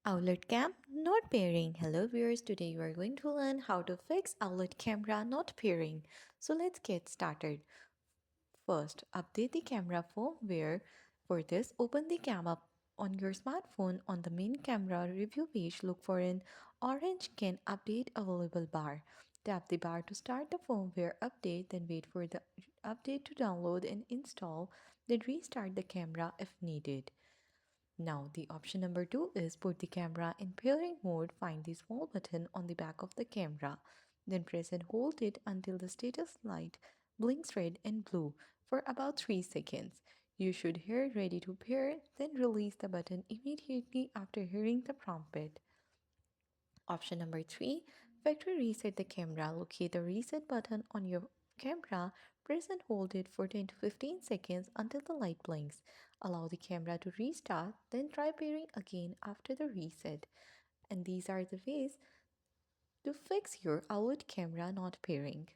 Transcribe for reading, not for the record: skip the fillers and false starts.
Owlet Cam not pairing. Hello viewers, today you are going to learn how to fix Owlet camera not pairing. So let's get started. First, update the camera firmware. For this, open the cam up on your smartphone. On the main camera review page, look for an orange Can Update Available bar. Tap the bar to start the firmware update, then wait for the update to download and install, then restart the camera if needed. Now, the option number two is put the camera in pairing mode. Find the small button on the back of the camera. Then press and hold it until the status light blinks red and blue for about 3 seconds. You should hear ready to pair, then release the button immediately after hearing the prompt. Option number three, factory reset the camera. Locate the reset button on your camera, press and hold it for 10 to 15 seconds until the light blinks. Allow the camera to restart, then try pairing again after the reset. And these are the ways to fix your Owlet camera not pairing.